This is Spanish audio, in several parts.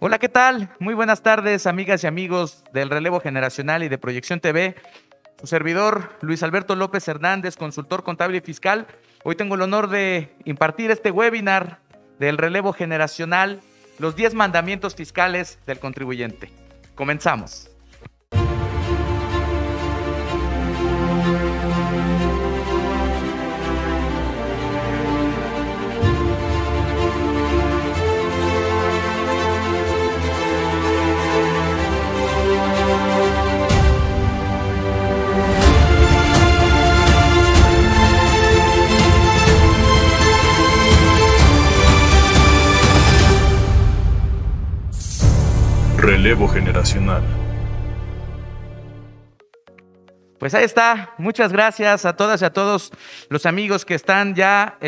Hola, ¿qué tal? Muy buenas tardes, amigas y amigos del Relevo Generacional y de Proyección TV. Su servidor, Luis Alberto López Hernández, consultor contable y fiscal. Hoy tengo el honor de impartir este webinar del Relevo Generacional, los 10 mandamientos fiscales del contribuyente. Comenzamos. Relevo generacional. Pues ahí está. Muchas gracias a todas y a todos los amigos que están ya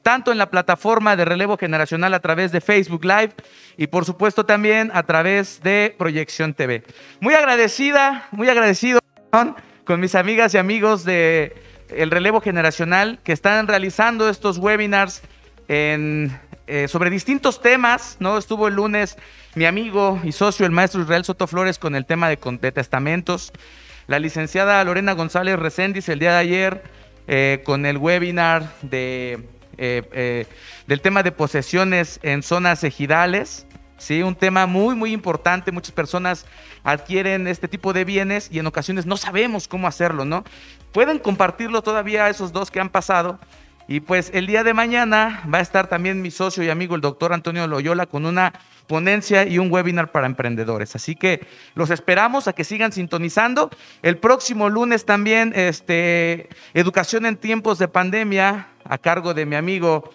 tanto en la plataforma de Relevo Generacional a través de Facebook Live y por supuesto también a través de Proyección TV. Muy agradecido con mis amigas y amigos de el Relevo Generacional que están realizando estos webinars sobre distintos temas, ¿no? Estuvo el lunes mi amigo y socio, el maestro Israel Soto Flores, con el tema de testamentos. La licenciada Lorena González Reséndiz el día de ayer con el webinar del tema de posesiones en zonas ejidales. Sí, un tema muy importante. Muchas personas adquieren este tipo de bienes y en ocasiones no sabemos cómo hacerlo, ¿no? Pueden compartirlo todavía esos dos que han pasado. Y pues el día de mañana va a estar también mi socio y amigo el doctor Antonio Loyola con una ponencia y un webinar para emprendedores. Así que los esperamos a que sigan sintonizando. El próximo lunes también educación en tiempos de pandemia a cargo de mi amigo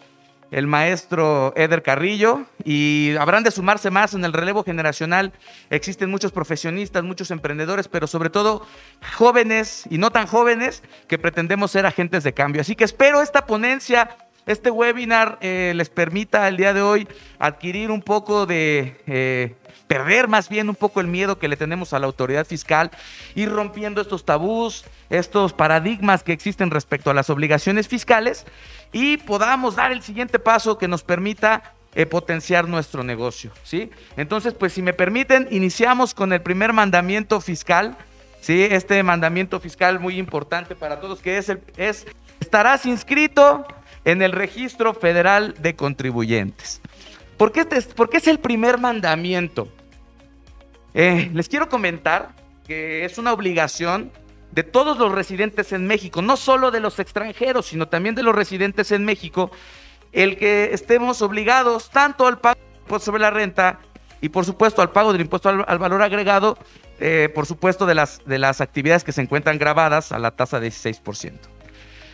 el maestro Eder Carrillo, y habrán de sumarse más en el relevo generacional. Existen muchos profesionistas, muchos emprendedores, pero sobre todo jóvenes y no tan jóvenes que pretendemos ser agentes de cambio. Así que espero esta ponencia, este webinar les permita el día de hoy adquirir un poco perder más bien un poco el miedo que le tenemos a la autoridad fiscal, ir rompiendo estos tabús, estos paradigmas que existen respecto a las obligaciones fiscales y podamos dar el siguiente paso que nos permita potenciar nuestro negocio, ¿sí? Entonces, pues si me permiten, iniciamos con el primer mandamiento fiscal, ¿sí? Este mandamiento fiscal muy importante para todos, que estarás inscrito en el Registro Federal de Contribuyentes. ¿Por qué es el primer mandamiento? Les quiero comentar que es una obligación de todos los residentes en México, no solo de los extranjeros, sino también de los residentes en México, el que estemos obligados tanto al pago del impuesto sobre la renta y por supuesto al pago del impuesto al valor agregado, por supuesto de las actividades que se encuentran gravadas a la tasa de 16%.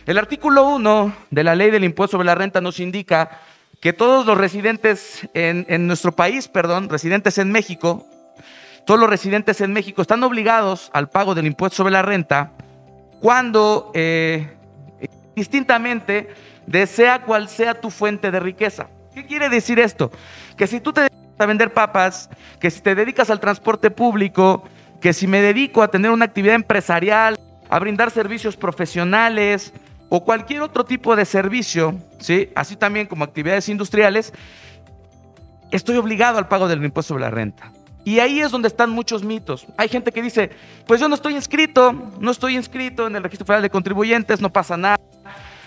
El artículo 1 de la ley del impuesto sobre la renta nos indica que todos los residentes en nuestro país, residentes en México, todos los residentes en México están obligados al pago del impuesto sobre la renta cuando, distintamente, sea cual sea tu fuente de riqueza. ¿Qué quiere decir esto? Que si tú te dedicas a vender papas, que si te dedicas al transporte público, que si me dedico a tener una actividad empresarial, a brindar servicios profesionales o cualquier otro tipo de servicio, ¿sí? Así también como actividades industriales, estoy obligado al pago del impuesto sobre la renta. Y ahí es donde están muchos mitos. Hay gente que dice, pues yo no estoy inscrito en el Registro Federal de Contribuyentes, no pasa nada,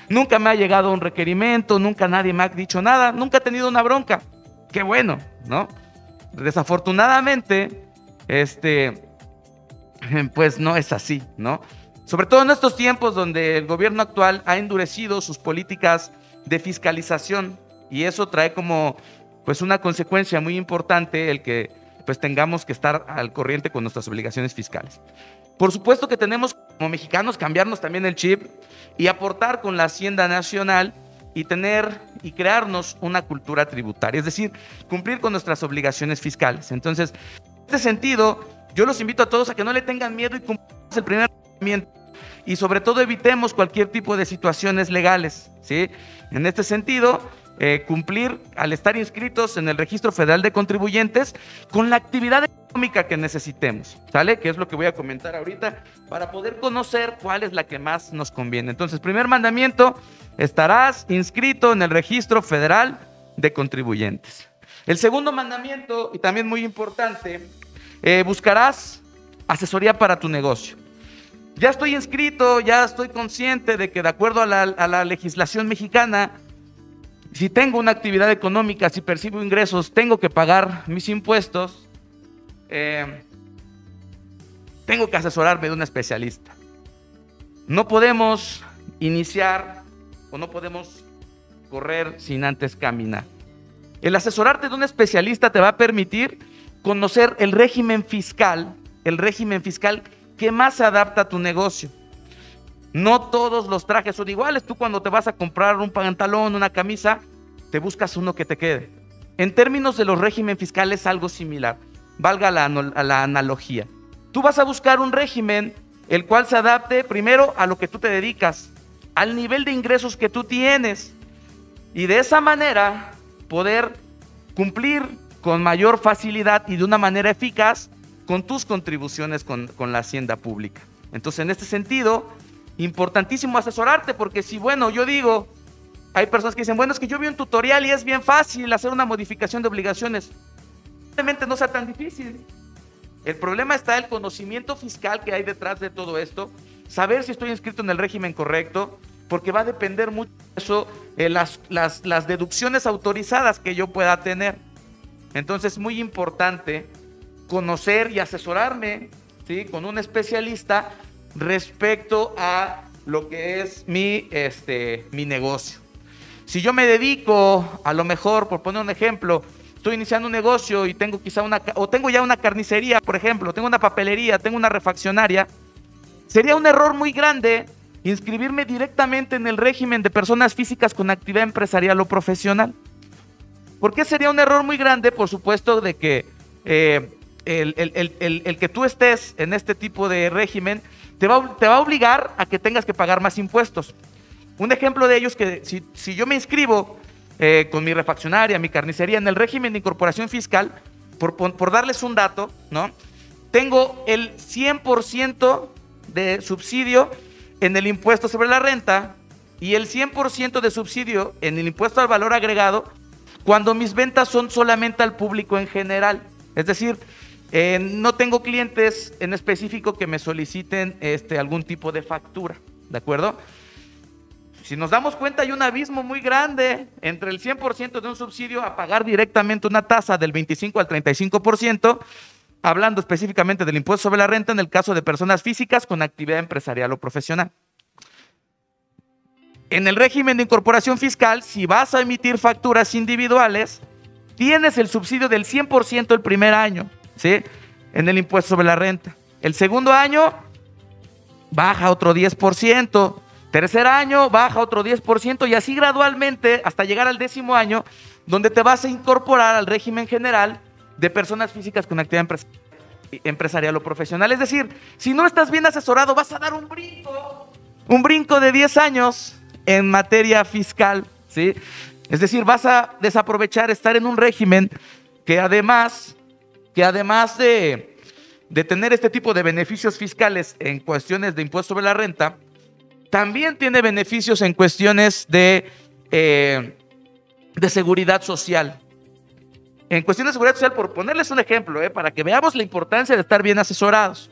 nunca me ha llegado un requerimiento, nunca nadie me ha dicho nada, nunca he tenido una bronca. Qué bueno, ¿no? Desafortunadamente, pues no es así, ¿no? Sobre todo en estos tiempos donde el gobierno actual ha endurecido sus políticas de fiscalización y eso trae como pues una consecuencia muy importante el que pues tengamos que estar al corriente con nuestras obligaciones fiscales. Por supuesto que tenemos como mexicanos cambiarnos también el chip y aportar con la Hacienda Nacional y tener y crearnos una cultura tributaria, es decir, cumplir con nuestras obligaciones fiscales. Entonces, en este sentido, yo los invito a todos a que no le tengan miedo y cumplamos el primer mandamiento y sobre todo evitemos cualquier tipo de situaciones legales, ¿sí? En este sentido, cumplir al estar inscritos en el Registro Federal de Contribuyentes con la actividad económica que necesitemos, ¿sale? Que es lo que voy a comentar ahorita para poder conocer cuál es la que más nos conviene. Entonces, primer mandamiento, estarás inscrito en el Registro Federal de Contribuyentes. El segundo mandamiento, y también muy importante, buscarás asesoría para tu negocio. Ya estoy inscrito, ya estoy consciente de que de acuerdo a la legislación mexicana, si tengo una actividad económica, si percibo ingresos, tengo que pagar mis impuestos, tengo que asesorarme de un especialista. No podemos iniciar o no podemos correr sin antes caminar. El asesorarte de un especialista te va a permitir conocer el régimen fiscal que más se adapta a tu negocio. No todos los trajes son iguales. Tú cuando te vas a comprar un pantalón, una camisa, te buscas uno que te quede. En términos de los regímenes fiscales es algo similar, valga la analogía. Tú vas a buscar un régimen el cual se adapte primero a lo que tú te dedicas, al nivel de ingresos que tú tienes, y de esa manera poder cumplir con mayor facilidad y de una manera eficaz con tus contribuciones con la hacienda pública. Entonces, en este sentido, importantísimo asesorarte, porque si, bueno, yo digo, hay personas que dicen, bueno, es que yo vi un tutorial y es bien fácil hacer una modificación de obligaciones. Probablemente no sea tan difícil. El problema está el conocimiento fiscal que hay detrás de todo esto, saber si estoy inscrito en el régimen correcto, porque va a depender mucho de eso, las deducciones autorizadas que yo pueda tener. Entonces es muy importante conocer y asesorarme, ¿sí?, con un especialista respecto a lo que es mi negocio. Si yo me dedico, a lo mejor, por poner un ejemplo, estoy iniciando un negocio y tengo quizá tengo ya una carnicería, por ejemplo, tengo una papelería, tengo una refaccionaria, sería un error muy grande inscribirme directamente en el régimen de personas físicas con actividad empresarial o profesional. ¿Por qué sería un error muy grande? Por supuesto de que el que tú estés en este tipo de régimen te va a obligar a que tengas que pagar más impuestos. Un ejemplo de ello es que si yo me inscribo con mi refaccionaria, mi carnicería en el régimen de incorporación fiscal, por darles un dato, ¿no?, tengo el 100% de subsidio en el impuesto sobre la renta y el 100% de subsidio en el impuesto al valor agregado cuando mis ventas son solamente al público en general. Es decir, no tengo clientes en específico que me soliciten algún tipo de factura, ¿de acuerdo? Si nos damos cuenta, hay un abismo muy grande entre el 100% de un subsidio a pagar directamente una tasa del 25 al 35%, hablando específicamente del impuesto sobre la renta en el caso de personas físicas con actividad empresarial o profesional. En el régimen de incorporación fiscal, si vas a emitir facturas individuales, tienes el subsidio del 100% el primer año, ¿sí?, en el impuesto sobre la renta. El segundo año baja otro 10%. Tercer año baja otro 10% y así gradualmente hasta llegar al 10º año, donde te vas a incorporar al régimen general de personas físicas con actividad empresarial o profesional. Es decir, si no estás bien asesorado, vas a dar un brinco de 10 años en materia fiscal, ¿sí? Es decir, vas a desaprovechar estar en un régimen que además de tener este tipo de beneficios fiscales en cuestiones de impuesto sobre la renta, también tiene beneficios en cuestiones de seguridad social. En cuestiones de seguridad social, por ponerles un ejemplo, para que veamos la importancia de estar bien asesorados.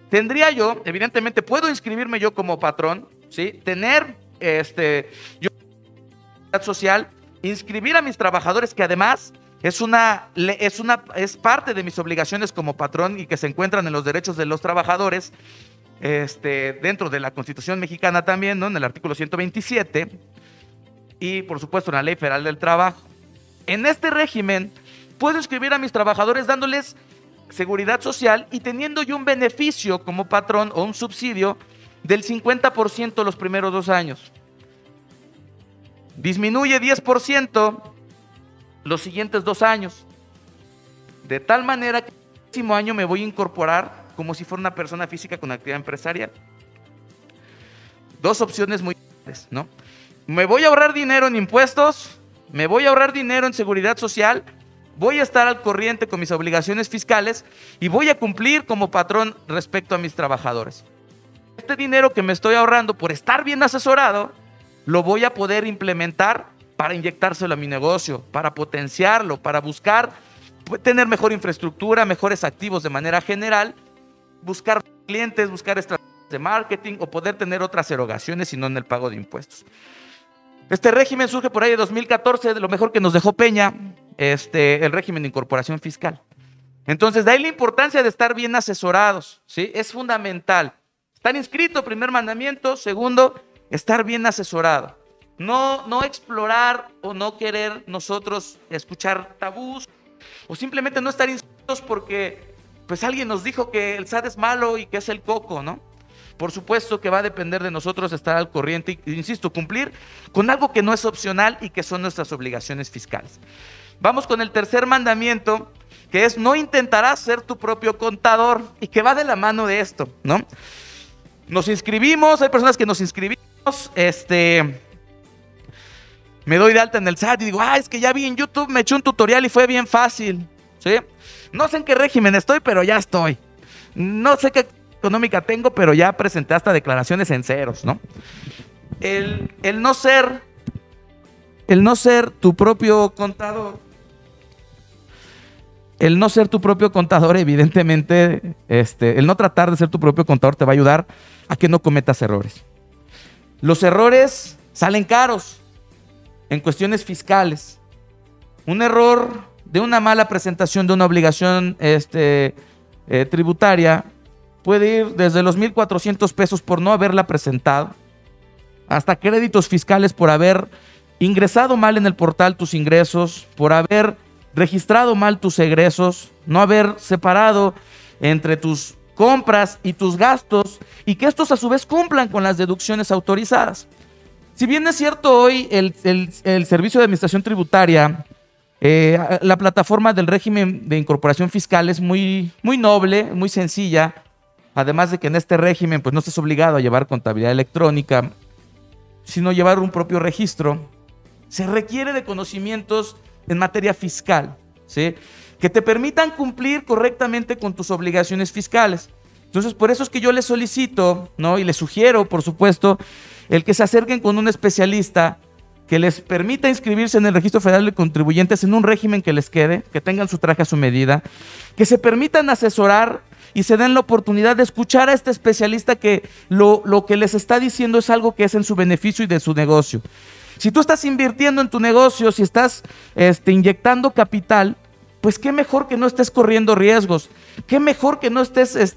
Tendría yo, evidentemente, puedo inscribirme yo como patrón, ¿sí?, tener yo seguridad social, inscribir a mis trabajadores, que además es parte de mis obligaciones como patrón y que se encuentran en los derechos de los trabajadores, dentro de la Constitución mexicana también, ¿no?, en el artículo 127 y por supuesto en la Ley Federal del Trabajo. En este régimen puedo inscribir a mis trabajadores dándoles seguridad social y teniendo yo un beneficio como patrón o un subsidio del 50% los primeros 2 años. Disminuye 10% los siguientes 2 años. De tal manera que el próximo año me voy a incorporar como si fuera una persona física con actividad empresarial. 2 opciones muy grandes, ¿no? Me voy a ahorrar dinero en impuestos, me voy a ahorrar dinero en seguridad social, voy a estar al corriente con mis obligaciones fiscales y voy a cumplir como patrón respecto a mis trabajadores. Este dinero que me estoy ahorrando por estar bien asesorado, lo voy a poder implementar para inyectárselo a mi negocio, para potenciarlo, para buscar tener mejor infraestructura, mejores activos de manera general, buscar clientes, buscar estrategias de marketing o poder tener otras erogaciones y no en el pago de impuestos. Este régimen surge por ahí de 2014, de lo mejor que nos dejó Peña, el régimen de incorporación fiscal. Entonces, de ahí la importancia de estar bien asesorados, ¿sí? Es fundamental. Estar inscrito, primer mandamiento. Segundo, estar bien asesorado. No explorar o no querer nosotros escuchar tabús o simplemente no estar inscritos porque pues alguien nos dijo que el SAT es malo y que es el coco, ¿no? Por supuesto que va a depender de nosotros estar al corriente y, insisto, cumplir con algo que no es opcional y que son nuestras obligaciones fiscales. Vamos con el tercer mandamiento, que es no intentarás ser tu propio contador, y que va de la mano de esto, ¿no? Nos inscribimos, hay personas que nos inscribimos, me doy de alta en el SAT y digo, es que ya vi en YouTube, me eché un tutorial y fue bien fácil, ¿sí? No sé en qué régimen estoy, pero ya estoy. No sé qué económica tengo, pero ya presenté hasta declaraciones en ceros, ¿no? El no ser tu propio contador, evidentemente, el no tratar de ser tu propio contador te va a ayudar a que no cometas errores. Los errores salen caros en cuestiones fiscales. Un error de una mala presentación de una obligación tributaria puede ir desde los 1,400 pesos por no haberla presentado, hasta créditos fiscales por haber ingresado mal en el portal tus ingresos, por haber registrado mal tus egresos, no haber separado entre tus compras y tus gastos, y que estos a su vez cumplan con las deducciones autorizadas. Si bien es cierto hoy el Servicio de Administración Tributaria, la plataforma del régimen de incorporación fiscal es muy noble, muy sencilla, además de que en este régimen pues no estás obligado a llevar contabilidad electrónica, sino llevar un propio registro. Se requiere de conocimientos en materia fiscal, ¿sí?, que te permitan cumplir correctamente con tus obligaciones fiscales. Entonces, por eso es que yo les solicito, ¿no?, y les sugiero, por supuesto, el que se acerquen con un especialista que les permita inscribirse en el Registro Federal de Contribuyentes en un régimen que les quede, que tengan su traje a su medida, que se permitan asesorar y se den la oportunidad de escuchar a este especialista que lo que les está diciendo es algo que es en su beneficio y de su negocio. Si tú estás invirtiendo en tu negocio, si estás inyectando capital, pues qué mejor que no estés corriendo riesgos, qué mejor que no estés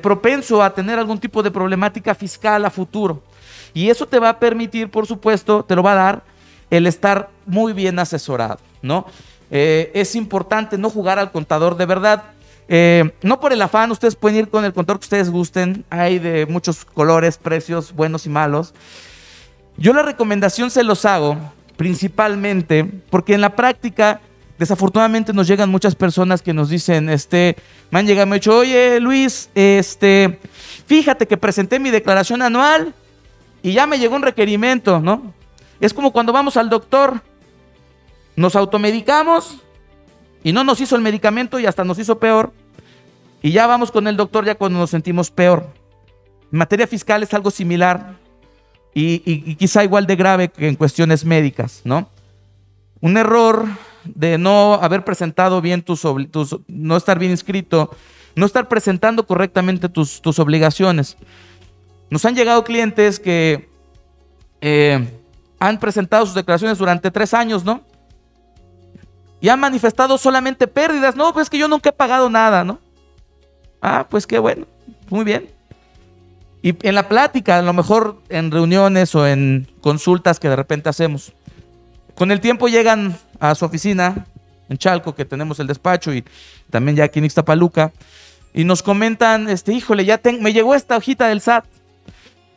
propenso a tener algún tipo de problemática fiscal a futuro. Y eso te va a permitir, por supuesto, te lo va a dar el estar muy bien asesorado, ¿no? Es importante no jugar al contador de verdad. No por el afán, ustedes pueden ir con el contador que ustedes gusten, hay de muchos colores, precios, buenos y malos. Yo la recomendación se los hago principalmente porque en la práctica, desafortunadamente nos llegan muchas personas que nos dicen, me han llegado, me han dicho, oye Luis, fíjate que presenté mi declaración anual y ya me llegó un requerimiento, ¿no? Es como cuando vamos al doctor, nos automedicamos y no nos hizo el medicamento y hasta nos hizo peor, y ya vamos con el doctor ya cuando nos sentimos peor. En materia fiscal es algo similar y quizá igual de grave que en cuestiones médicas, ¿no? Un error de no haber presentado bien no estar bien inscrito, no estar presentando correctamente tus obligaciones. Nos han llegado clientes que han presentado sus declaraciones durante 3 años, ¿no? Y han manifestado solamente pérdidas. No, pues es que yo nunca he pagado nada, ¿no? Pues qué bueno, muy bien. Y en la plática, a lo mejor en reuniones o en consultas que de repente hacemos, con el tiempo llegan a su oficina en Chalco, que tenemos el despacho, y también ya aquí en Ixtapaluca, y nos comentan, híjole, me llegó esta hojita del SAT.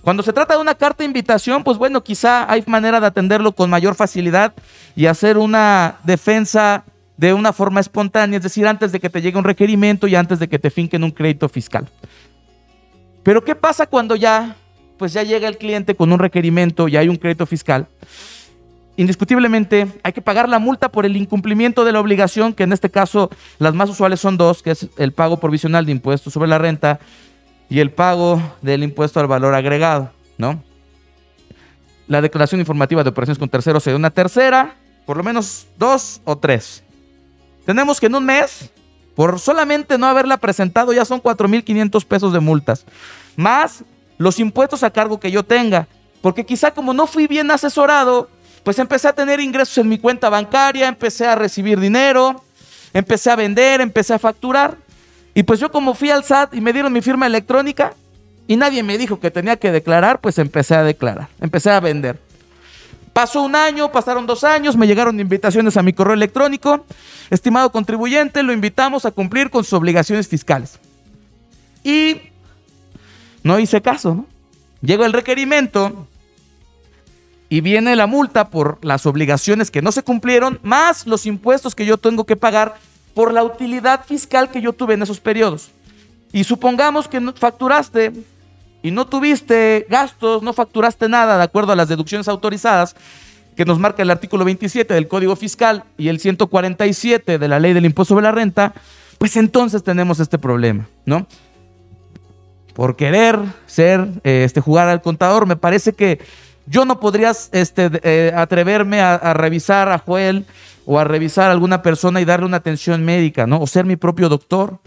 Cuando se trata de una carta de invitación, pues bueno, quizá hay manera de atenderlo con mayor facilidad y hacer una defensa de una forma espontánea, es decir, antes de que te llegue un requerimiento y antes de que te finquen un crédito fiscal. Pero ¿qué pasa cuando ya llega el cliente con un requerimiento y hay un crédito fiscal? Indiscutiblemente hay que pagar la multa por el incumplimiento de la obligación, que en este caso las más usuales son 2, que es el pago provisional de impuesto sobre la renta y el pago del impuesto al valor agregado, ¿no? la declaración informativa de operaciones con terceros sería una tercera, por lo menos 2 o 3. Tenemos que en un mes, por solamente no haberla presentado, ya son 4,500 pesos de multas, más los impuestos a cargo que yo tenga, porque quizá como no fui bien asesorado, pues empecé a tener ingresos en mi cuenta bancaria, empecé a recibir dinero, empecé a vender, empecé a facturar, y pues yo como fui al SAT y me dieron mi firma electrónica y nadie me dijo que tenía que declarar, pues empecé a declarar, empecé a vender. Pasó un año, pasaron 2 años, me llegaron invitaciones a mi correo electrónico. Estimado contribuyente, lo invitamos a cumplir con sus obligaciones fiscales. Y no hice caso, ¿no? Llegó el requerimiento y viene la multa por las obligaciones que no se cumplieron, más los impuestos que yo tengo que pagar por la utilidad fiscal que yo tuve en esos periodos. Y supongamos que facturaste y no tuviste gastos, no facturaste nada de acuerdo a las deducciones autorizadas que nos marca el artículo 27 del Código Fiscal y el 147 de la Ley del Impuesto sobre la Renta, pues entonces tenemos este problema, ¿no? Por querer jugar al contador, me parece que yo no podría atreverme a revisar a Joel o a revisar a alguna persona y darle una atención médica, ¿no? O ser mi propio doctor,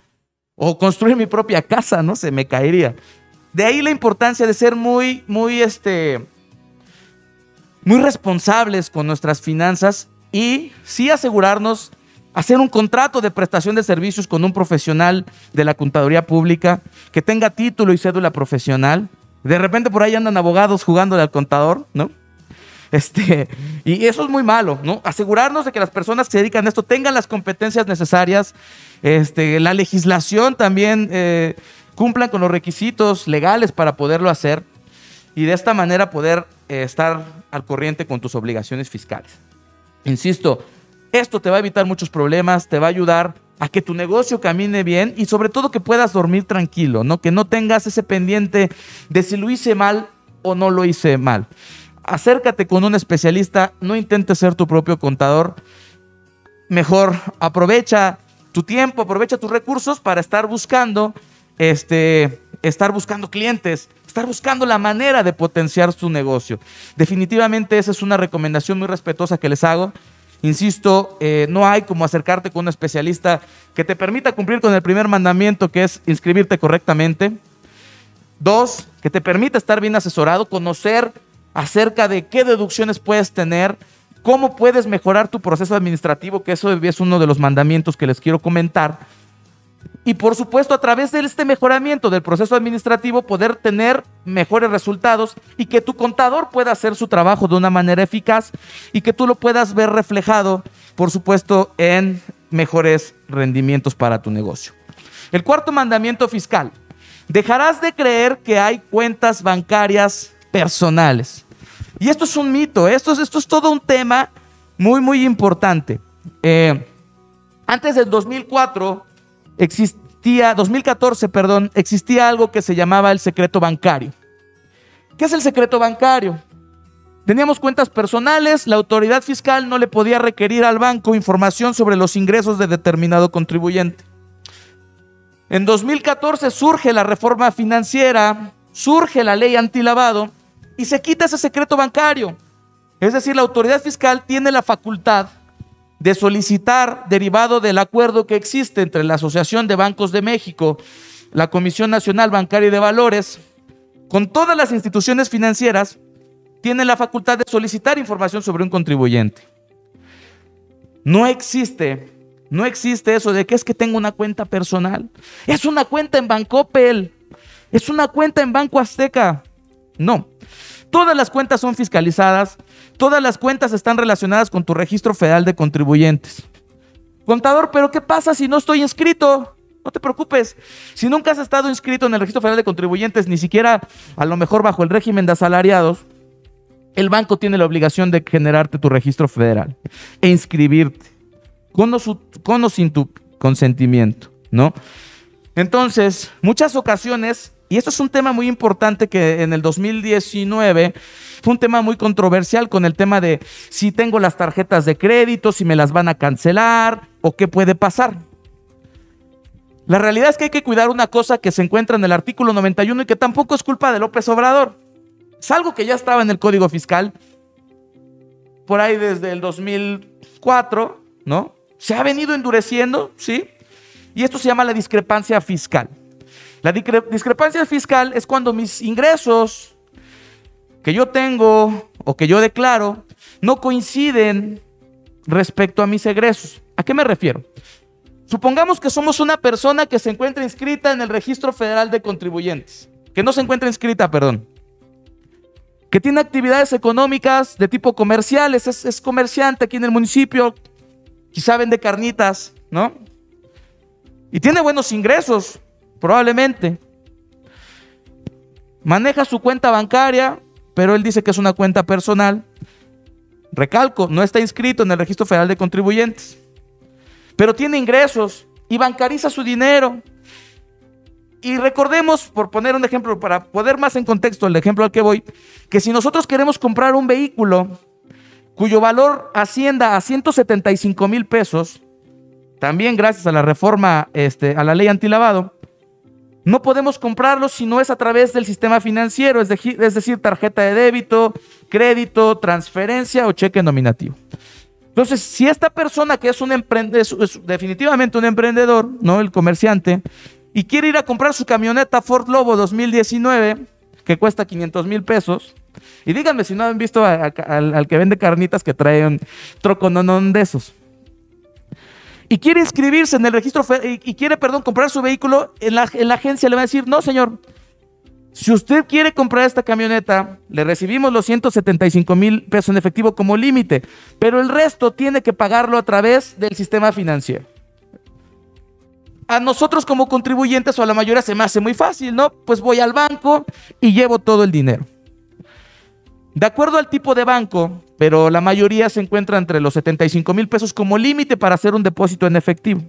o construir mi propia casa, ¿no? Se me caería. De ahí la importancia de ser muy responsables con nuestras finanzas y sí asegurarnos, hacer un contrato de prestación de servicios con un profesional de la contaduría pública que tenga título y cédula profesional. De repente por ahí andan abogados jugándole al contador, ¿no? Y eso es muy malo, ¿no? Asegurarnos de que las personas que se dedican a esto tengan las competencias necesarias, la legislación también cumplan con los requisitos legales para poderlo hacer y de esta manera poder estar al corriente con tus obligaciones fiscales. Insisto, esto te va a evitar muchos problemas, te va a ayudar a que tu negocio camine bien y sobre todo que puedas dormir tranquilo, ¿no? Que no tengas ese pendiente de si lo hice mal o no lo hice mal. Acércate con un especialista, no intentes ser tu propio contador. Mejor aprovecha tu tiempo, aprovecha tus recursos para estar buscando clientes, estar buscando la manera de potenciar su negocio. Definitivamente esa es una recomendación muy respetuosa que les hago. Insisto, no hay como acercarte con un especialista que te permita cumplir con el primer mandamiento, que es inscribirte correctamente. 2, que te permita estar bien asesorado, conocer acerca de qué deducciones puedes tener, cómo puedes mejorar tu proceso administrativo, que eso es uno de los mandamientos que les quiero comentar. Y por supuesto, a través de este mejoramiento del proceso administrativo, poder tener mejores resultados y que tu contador pueda hacer su trabajo de una manera eficaz y que tú lo puedas ver reflejado, por supuesto, en mejores rendimientos para tu negocio. El 4º mandamiento fiscal: dejarás de creer que hay cuentas bancarias personales. Y esto es un mito, esto es todo un tema muy, muy importante. Antes del 2014, existía algo que se llamaba el secreto bancario. ¿Qué es el secreto bancario? Teníamos cuentas personales, la autoridad fiscal no le podía requerir al banco información sobre los ingresos de determinado contribuyente. En 2014 surge la reforma financiera, surge la ley antilavado y se quita ese secreto bancario. Es decir, la autoridad fiscal tiene la facultad de solicitar, derivado del acuerdo que existe entre la Asociación de Bancos de México, la Comisión Nacional Bancaria y de Valores, con todas las instituciones financieras, tiene la facultad de solicitar información sobre un contribuyente. No existe eso de que es que tengo una cuenta personal. Es una cuenta en Bancoppel, es una cuenta en Banco Azteca. No. Todas las cuentas son fiscalizadas, todas las cuentas están relacionadas con tu registro federal de contribuyentes. Contador, ¿pero qué pasa si no estoy inscrito? No te preocupes, si nunca has estado inscrito en el registro federal de contribuyentes, ni siquiera a lo mejor bajo el régimen de asalariados, el banco tiene la obligación de generarte tu registro federal e inscribirte, con o sin tu consentimiento, ¿no? Entonces, muchas ocasiones, y esto es un tema muy importante que en el 2019 fue un tema muy controversial con el tema de si tengo las tarjetas de crédito, si me las van a cancelar o qué puede pasar. La realidad es que hay que cuidar una cosa que se encuentra en el artículo 91 y que tampoco es culpa de López Obrador. Es algo que ya estaba en el Código Fiscal por ahí desde el 2004, ¿no? Se ha venido endureciendo, ¿sí? Y esto se llama la discrepancia fiscal. La discrepancia fiscal es cuando mis ingresos que yo tengo o que yo declaro no coinciden respecto a mis egresos. ¿A qué me refiero? Supongamos que somos una persona que se encuentra inscrita en el Registro Federal de Contribuyentes, que no se encuentra inscrita, perdón, que tiene actividades económicas de tipo comerciales, es comerciante aquí en el municipio, quizá vende carnitas, ¿no? Y tiene buenos ingresos, probablemente. Maneja su cuenta bancaria, pero él dice que es una cuenta personal. Recalco, no está inscrito en el Registro Federal de Contribuyentes, pero tiene ingresos y bancariza su dinero. Y recordemos, por poner un ejemplo, para poner más en contexto el ejemplo al que voy, que si nosotros queremos comprar un vehículo cuyo valor ascienda a 175,000 pesos, también gracias a la reforma, a la ley antilavado, no podemos comprarlo si no es a través del sistema financiero, es decir, tarjeta de débito, crédito, transferencia o cheque nominativo. Entonces, si esta persona que es definitivamente un emprendedor, ¿no? El comerciante, y quiere ir a comprar su camioneta Ford Lobo 2019, que cuesta 500,000 pesos, y díganme si no han visto al que vende carnitas que trae un trocononón de esos, y quiere inscribirse en el registro y quiere, comprar su vehículo, en la agencia le va a decir: no, señor, si usted quiere comprar esta camioneta, le recibimos los 175,000 pesos en efectivo como límite, pero el resto tiene que pagarlo a través del sistema financiero. A nosotros como contribuyentes, o a la mayoría, se me hace muy fácil, ¿no? Pues voy al banco y llevo todo el dinero. De acuerdo al tipo de banco, pero la mayoría se encuentra entre los 75,000 pesos como límite para hacer un depósito en efectivo.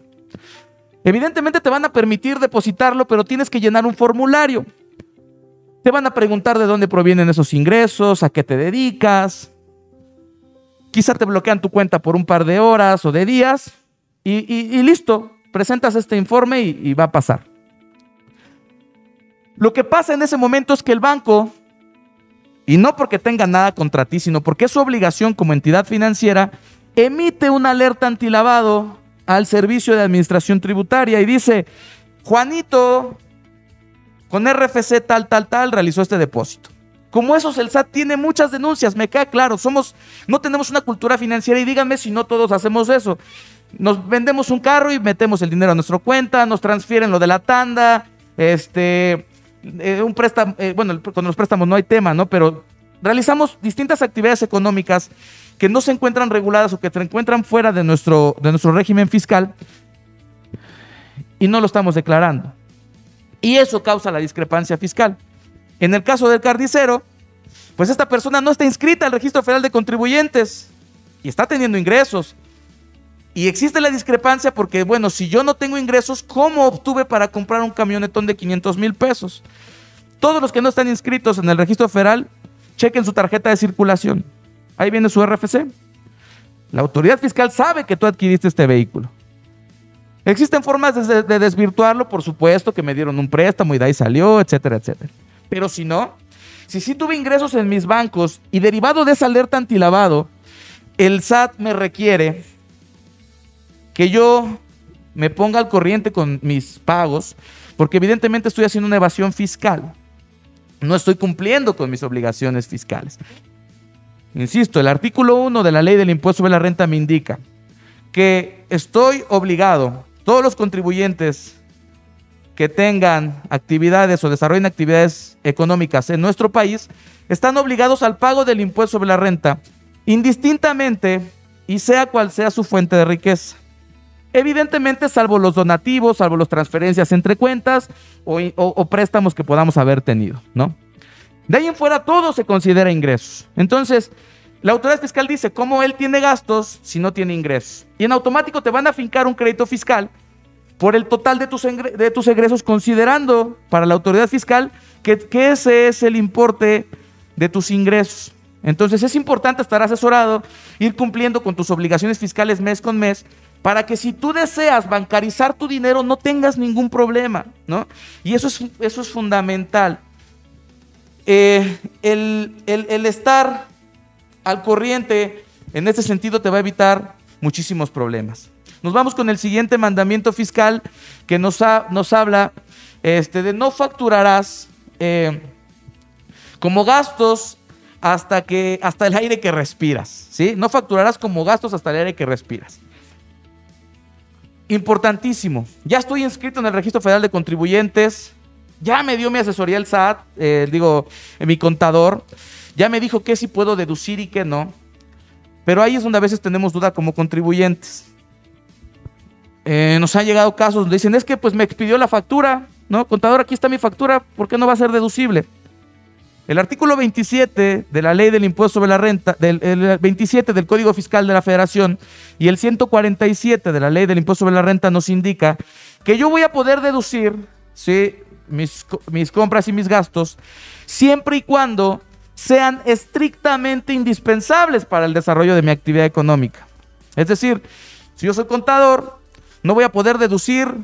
Evidentemente te van a permitir depositarlo, pero tienes que llenar un formulario. Te van a preguntar de dónde provienen esos ingresos, a qué te dedicas. Quizá te bloquean tu cuenta por un par de horas o de días y listo. Presentas este informe y va a pasar. Lo que pasa en ese momento es que el banco, y no porque tenga nada contra ti, sino porque es su obligación como entidad financiera, emite una alerta antilavado al Servicio de Administración Tributaria y dice: Juanito, con RFC tal, realizó este depósito. Como esos, el SAT tiene muchas denuncias, me queda claro. No tenemos una cultura financiera, y díganme si no todos hacemos eso. Nos vendemos un carro y metemos el dinero a nuestra cuenta, nos transfieren lo de la tanda, un préstamo, con los préstamos no hay tema, ¿no? Pero realizamos distintas actividades económicas que no se encuentran reguladas o que se encuentran fuera de nuestro régimen fiscal y no lo estamos declarando. Y eso causa la discrepancia fiscal. En el caso del carnicero, pues esta persona no está inscrita al Registro Federal de Contribuyentes y está teniendo ingresos. Y existe la discrepancia porque, bueno, si yo no tengo ingresos, ¿cómo obtuve para comprar un camionetón de 500,000 pesos? Todos los que no están inscritos en el Registro Federal, chequen su tarjeta de circulación. Ahí viene su RFC. La autoridad fiscal sabe que tú adquiriste este vehículo. Existen formas de desvirtuarlo, por supuesto, que me dieron un préstamo y de ahí salió, etcétera, etcétera. Pero si no, si sí tuve ingresos en mis bancos y derivado de esa alerta antilavado, el SAT me requiere que yo me ponga al corriente con mis pagos, porque evidentemente estoy haciendo una evasión fiscal. No estoy cumpliendo con mis obligaciones fiscales. Insisto, el artículo 1 de la Ley del Impuesto sobre la Renta me indica que estoy obligado, todos los contribuyentes que tengan actividades o desarrollen actividades económicas en nuestro país, están obligados al pago del impuesto sobre la renta, indistintamente y sea cual sea su fuente de riqueza. Evidentemente, salvo los donativos, salvo las transferencias entre cuentas o préstamos que podamos haber tenido, ¿no? De ahí en fuera todo se considera ingresos. Entonces, la autoridad fiscal dice: ¿cómo él tiene gastos si no tiene ingresos? Y en automático te van a fincar un crédito fiscal por el total de tus egresos, considerando para la autoridad fiscal que ese es el importe de tus ingresos. Entonces es importante estar asesorado, ir cumpliendo con tus obligaciones fiscales mes con mes, para que si tú deseas bancarizar tu dinero no tengas ningún problema, ¿no? Y eso es fundamental. el estar al corriente en ese sentido te va a evitar muchísimos problemas. Nos vamos con el siguiente mandamiento fiscal que nos habla de no facturarás como gastos hasta el aire que respiras, ¿sí? No facturarás como gastos hasta el aire que respiras. Importantísimo. Ya estoy inscrito en el Registro Federal de Contribuyentes. Ya me dio mi asesoría el SAT, mi contador. Ya me dijo qué sí puedo deducir y qué no. Pero ahí es donde a veces tenemos duda como contribuyentes. Nos han llegado casos donde dicen, es que pues me expidió la factura, ¿no? Contador, aquí está mi factura, ¿por qué no va a ser deducible? El artículo 27 de la ley del impuesto sobre la renta, el 27 del Código Fiscal de la Federación y el 147 de la ley del impuesto sobre la renta nos indica que yo voy a poder deducir, ¿sí?, mis compras y mis gastos siempre y cuando sean estrictamente indispensables para el desarrollo de mi actividad económica. Es decir, si yo soy contador, no voy a poder deducir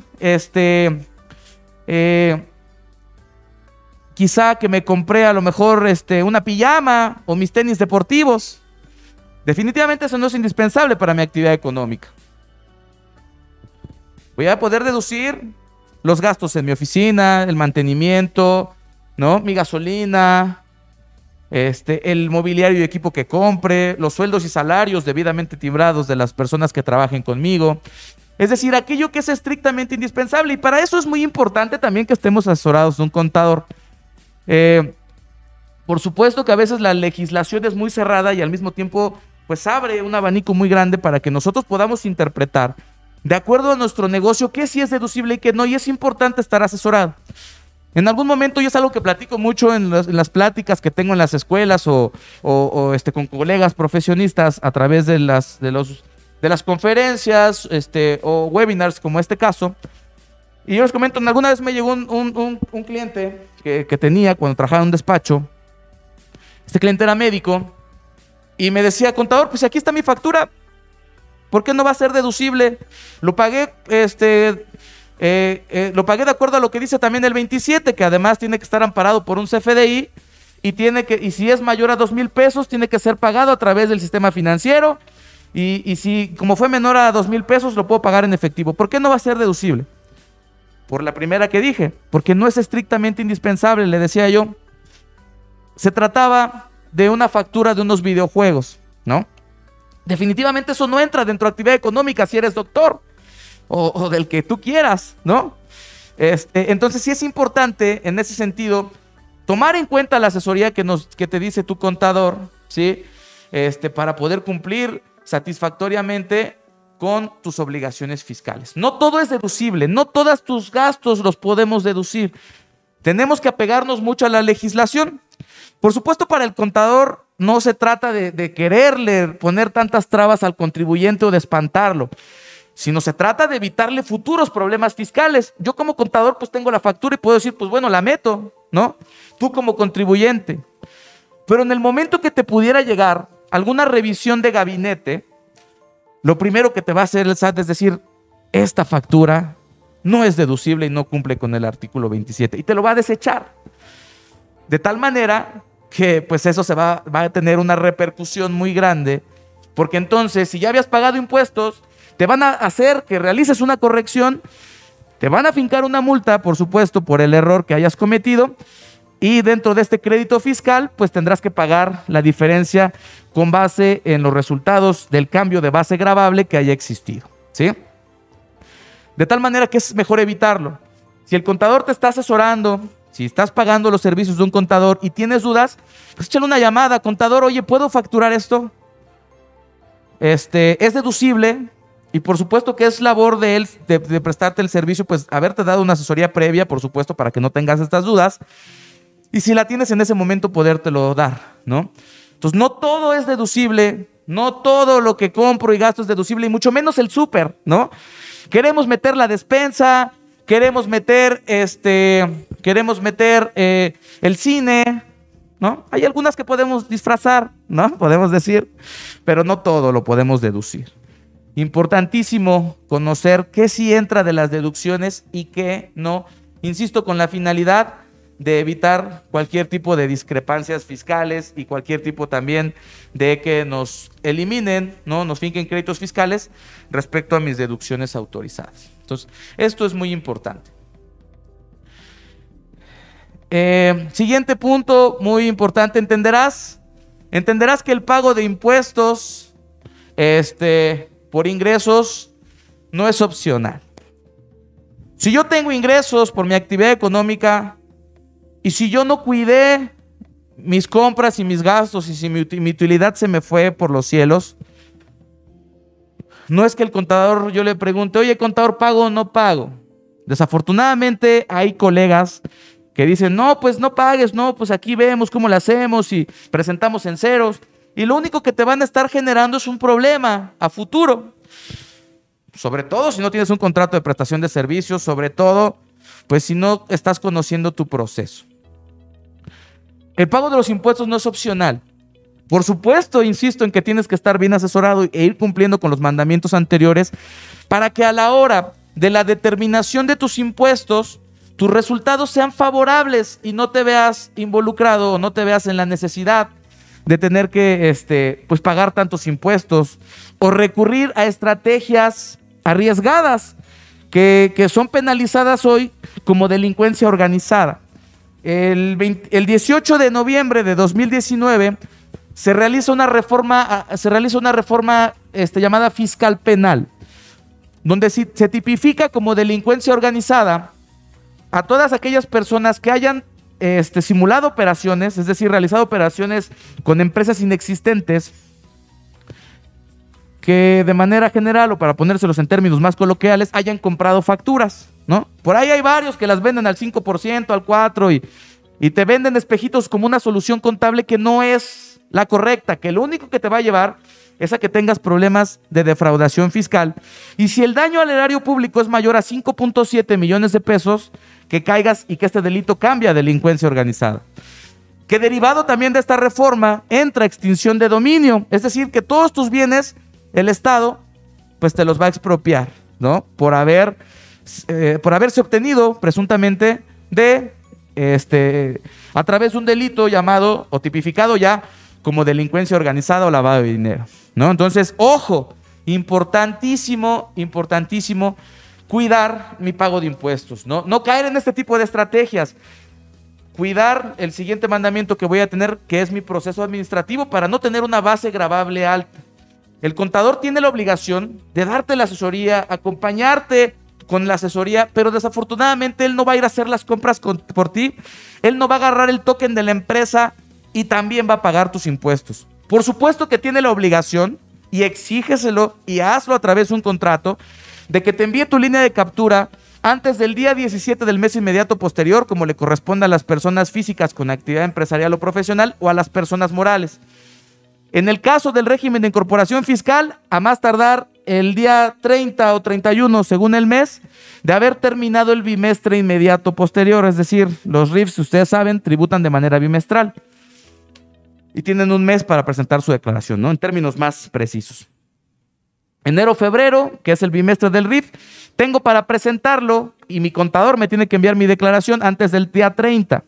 quizá que me compré a lo mejor una pijama o mis tenis deportivos. Definitivamente eso no es indispensable para mi actividad económica. Voy a poder deducir los gastos en mi oficina, el mantenimiento, ¿no?, mi gasolina, el mobiliario y equipo que compre, los sueldos y salarios debidamente timbrados de las personas que trabajen conmigo. Es decir, aquello que es estrictamente indispensable. Y para eso es muy importante también que estemos asesorados de un contador. Por supuesto que a veces la legislación es muy cerrada y al mismo tiempo pues abre un abanico muy grande para que nosotros podamos interpretar de acuerdo a nuestro negocio qué sí es deducible y qué no, y es importante estar asesorado. En algún momento, y es algo que platico mucho en las pláticas que tengo en las escuelas o con colegas profesionistas a través de las conferencias o webinars como este caso. Y yo les comento, alguna vez me llegó un cliente que tenía cuando trabajaba en un despacho. Este cliente era médico y me decía, contador, pues aquí está mi factura, ¿por qué no va a ser deducible? Lo pagué, lo pagué de acuerdo a lo que dice también el 27, que además tiene que estar amparado por un CFDI y si es mayor a 2,000 pesos, tiene que ser pagado a través del sistema financiero y si como fue menor a 2,000 pesos, lo puedo pagar en efectivo. ¿Por qué no va a ser deducible? Por la primera que dije, porque no es estrictamente indispensable, le decía yo. Se trataba de una factura de unos videojuegos, ¿no? Definitivamente eso no entra dentro de actividad económica si eres doctor o del que tú quieras, ¿no? Entonces sí es importante en ese sentido tomar en cuenta la asesoría que te dice tu contador, ¿sí? Para poder cumplir satisfactoriamente con tus obligaciones fiscales. No todo es deducible, no todos tus gastos los podemos deducir. Tenemos que apegarnos mucho a la legislación. Por supuesto, para el contador no se trata de quererle poner tantas trabas al contribuyente o de espantarlo, sino se trata de evitarle futuros problemas fiscales. Yo como contador pues tengo la factura y puedo decir, pues bueno, la meto, ¿no? Tú como contribuyente. Pero en el momento que te pudiera llegar alguna revisión de gabinete, lo primero que te va a hacer el SAT es decir, esta factura no es deducible y no cumple con el artículo 27 y te lo va a desechar. De tal manera que pues eso va a tener una repercusión muy grande, porque entonces si ya habías pagado impuestos, te van a hacer que realices una corrección, te van a fincar una multa, por supuesto, por el error que hayas cometido, y dentro de este crédito fiscal pues tendrás que pagar la diferencia con base en los resultados del cambio de base gravable que haya existido, ¿sí? De tal manera que es mejor evitarlo. Si el contador te está asesorando, si estás pagando los servicios de un contador y tienes dudas, pues échale una llamada, contador, oye, ¿puedo facturar esto? ¿Es deducible? Y por supuesto que es labor de él de prestarte el servicio, pues haberte dado una asesoría previa, por supuesto, para que no tengas estas dudas. Y si la tienes en ese momento, podértelo dar, ¿no? Entonces, no todo es deducible, no todo lo que compro y gasto es deducible, y mucho menos el súper, ¿no? Queremos meter la despensa, queremos meter el cine, ¿no? Hay algunas que podemos disfrazar, ¿no? Podemos decir, pero no todo lo podemos deducir. Importantísimo conocer qué sí entra de las deducciones y qué no. Insisto, con la finalidad de evitar cualquier tipo de discrepancias fiscales y cualquier tipo también de que nos eliminen, ¿no? Nos finquen créditos fiscales respecto a mis deducciones autorizadas. Entonces, esto es muy importante. Siguiente punto, muy importante, entenderás que el pago de impuestos por ingresos no es opcional. Si yo tengo ingresos por mi actividad económica y si yo no cuidé mis compras y mis gastos y si mi utilidad se me fue por los cielos, no es que el contador, yo le pregunte, oye, contador, ¿pago o no pago? Desafortunadamente hay colegas que dicen, no, pues no pagues, no, pues aquí vemos cómo lo hacemos y presentamos en ceros. Y lo único que te van a estar generando es un problema a futuro. Sobre todo si no tienes un contrato de prestación de servicios, sobre todo, pues si no estás conociendo tu proceso. El pago de los impuestos no es opcional. Por supuesto, insisto en que tienes que estar bien asesorado e ir cumpliendo con los mandamientos anteriores para que a la hora de la determinación de tus impuestos, tus resultados sean favorables y no te veas involucrado o no te veas en la necesidad de tener que pues pagar tantos impuestos o recurrir a estrategias arriesgadas que son penalizadas hoy como delincuencia organizada. El 18 de noviembre de 2019 se realiza una reforma llamada fiscal penal, donde se tipifica como delincuencia organizada a todas aquellas personas que hayan simulado operaciones, es decir, realizado operaciones con empresas inexistentes, que de manera general, o para ponérselos en términos más coloquiales, hayan comprado facturas, ¿no? Por ahí hay varios que las venden al 5%, al 4%, y te venden espejitos como una solución contable que no es la correcta, que lo único que te va a llevar es a que tengas problemas de defraudación fiscal. Y si el daño al erario público es mayor a 5.7 millones de pesos, que caigas y que este delito cambie a delincuencia organizada. Que derivado también de esta reforma entra extinción de dominio, es decir, que todos tus bienes el Estado pues te los va a expropiar, ¿no? Por haberse obtenido presuntamente a través de un delito llamado o tipificado ya como delincuencia organizada o lavado de dinero, ¿no? Entonces, ojo, importantísimo cuidar mi pago de impuestos, ¿no? No caer en este tipo de estrategias. Cuidar el siguiente mandamiento que voy a tener, que es mi proceso administrativo, para no tener una base gravable alta. El contador tiene la obligación de darte la asesoría, acompañarte con la asesoría, pero desafortunadamente él no va a ir a hacer las compras por ti, él no va a agarrar el token de la empresa y también va a pagar tus impuestos. Por supuesto que tiene la obligación, y exígeselo y hazlo a través de un contrato, de que te envíe tu línea de captura antes del día 17 del mes inmediato posterior, como le corresponde a las personas físicas con actividad empresarial o profesional o a las personas morales. En el caso del régimen de incorporación fiscal, a más tardar el día 30 o 31, según el mes, de haber terminado el bimestre inmediato posterior. Es decir, los RIFs, ustedes saben, tributan de manera bimestral y tienen un mes para presentar su declaración, ¿no? En términos más precisos. Enero, febrero, que es el bimestre del RIF, tengo para presentarlo y mi contador me tiene que enviar mi declaración antes del día 30.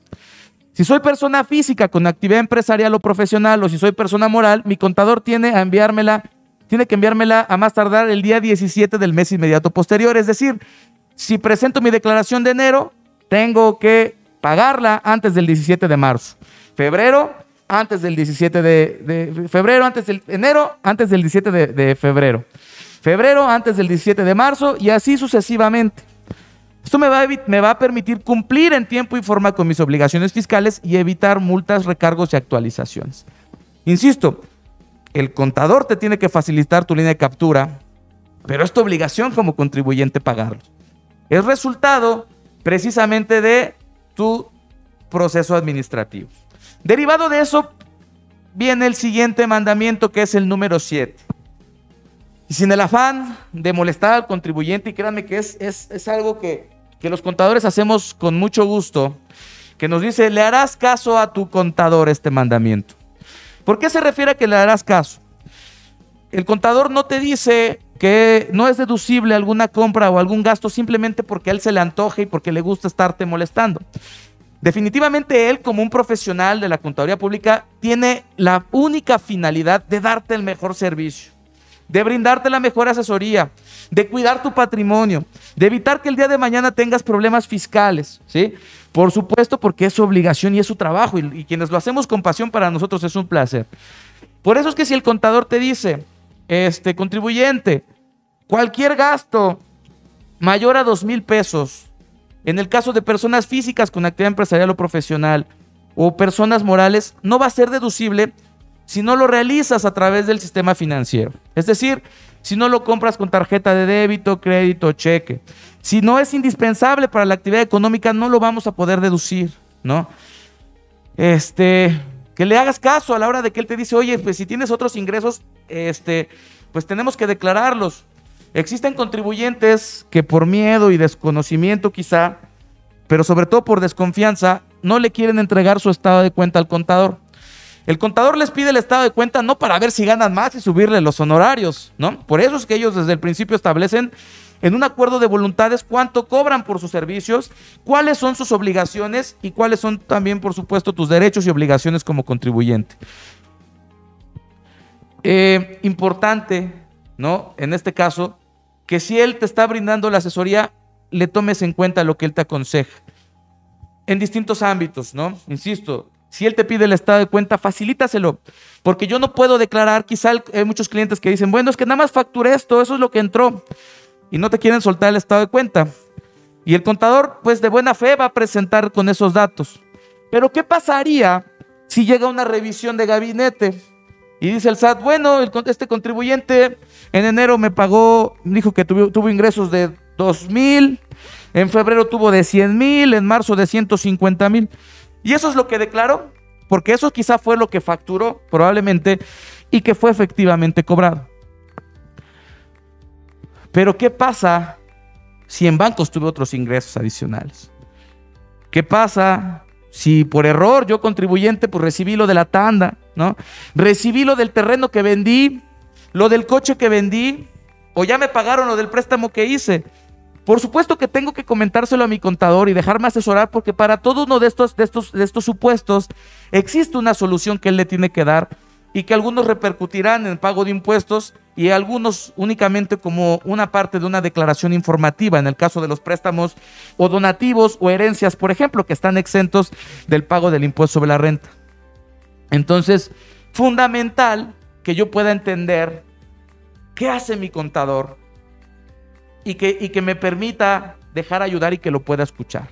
Si soy persona física con actividad empresarial o profesional, o si soy persona moral, mi contador tiene que enviármela a más tardar el día 17 del mes inmediato posterior. Es decir, si presento mi declaración de enero, tengo que pagarla antes del 17 de marzo. Febrero, antes del 17 de febrero, enero, antes del 17 de febrero. Febrero, antes del 17 de marzo, y así sucesivamente. Esto me va a permitir cumplir en tiempo y forma con mis obligaciones fiscales y evitar multas, recargos y actualizaciones. Insisto, el contador te tiene que facilitar tu línea de captura, pero es tu obligación como contribuyente pagarlo. Es resultado precisamente de tu proceso administrativo. Derivado de eso viene el siguiente mandamiento, que es el número 7. Y sin el afán de molestar al contribuyente, y créanme que es algo que los contadores hacemos con mucho gusto, que nos dice, le harás caso a tu contador este mandamiento. ¿Por qué se refiere a que le harás caso? El contador no te dice que no es deducible alguna compra o algún gasto simplemente porque a él se le antoje y porque le gusta estarte molestando. Definitivamente él, como un profesional de la contaduría pública, tiene la única finalidad de darte el mejor servicio, de brindarte la mejor asesoría, de cuidar tu patrimonio, de evitar que el día de mañana tengas problemas fiscales, ¿sí? Por supuesto, porque es su obligación y es su trabajo, y quienes lo hacemos con pasión, para nosotros es un placer. Por eso es que si el contador te dice, contribuyente, cualquier gasto mayor a 2,000 pesos, en el caso de personas físicas con actividad empresarial o profesional, o personas morales, no va a ser deducible si no lo realizas a través del sistema financiero. Es decir, si no lo compras con tarjeta de débito, crédito, cheque. Si no es indispensable para la actividad económica, no lo vamos a poder deducir, ¿no? Que le hagas caso a la hora de que él te dice, oye, pues si tienes otros ingresos, pues tenemos que declararlos. Existen contribuyentes que por miedo y desconocimiento quizá, pero sobre todo por desconfianza, no le quieren entregar su estado de cuenta al contador. El contador les pide el estado de cuenta no para ver si ganan más y subirle los honorarios, ¿no? Por eso es que ellos desde el principio establecen en un acuerdo de voluntades cuánto cobran por sus servicios, cuáles son sus obligaciones y cuáles son también, por supuesto, tus derechos y obligaciones como contribuyente. Importante, ¿no? En este caso, que si él te está brindando la asesoría, le tomes en cuenta lo que él te aconseja en distintos ámbitos, ¿no? Insisto, si él te pide el estado de cuenta, facilítaselo, porque yo no puedo declarar. Quizá hay muchos clientes que dicen, bueno, es que nada más facturé esto, eso es lo que entró, y no te quieren soltar el estado de cuenta. Y el contador, pues de buena fe, va a presentar con esos datos. Pero ¿qué pasaría si llega una revisión de gabinete y dice el SAT, bueno, este contribuyente en enero me pagó, dijo que tuvo ingresos de 2,000, en febrero tuvo de 100,000, en marzo de 150,000? Y eso es lo que declaró, porque eso quizá fue lo que facturó probablemente y que fue efectivamente cobrado. Pero ¿qué pasa si en bancos tuve otros ingresos adicionales? ¿Qué pasa si por error yo, contribuyente, pues recibí lo de la tanda, ¿no? Recibí lo del terreno que vendí, lo del coche que vendí, o ya me pagaron lo del préstamo que hice? Por supuesto que tengo que comentárselo a mi contador y dejarme asesorar, porque para todo uno de estos supuestos existe una solución que él le tiene que dar, y que algunos repercutirán en el pago de impuestos y algunos únicamente como una parte de una declaración informativa, en el caso de los préstamos o donativos o herencias, por ejemplo, que están exentos del pago del impuesto sobre la renta. Entonces, fundamental que yo pueda entender qué hace mi contador y que me permita dejar ayudar y que lo pueda escuchar.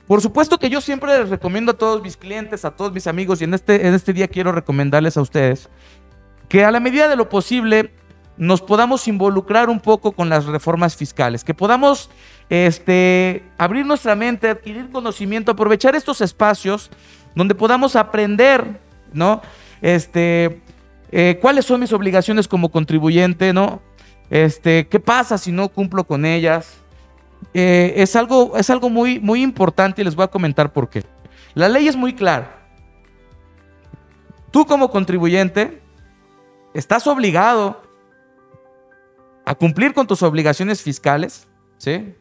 Por supuesto que yo siempre les recomiendo a todos mis clientes, a todos mis amigos, y en este día quiero recomendarles a ustedes que a la medida de lo posible nos podamos involucrar un poco con las reformas fiscales, que podamos abrir nuestra mente, adquirir conocimiento, aprovechar estos espacios donde podamos aprender, ¿no? ¿Cuáles son mis obligaciones como contribuyente, ¿no? ¿Qué pasa si no cumplo con ellas? Es algo muy, muy importante, y les voy a comentar por qué. La ley es muy clara. Tú como contribuyente estás obligado a cumplir con tus obligaciones fiscales, ¿sí?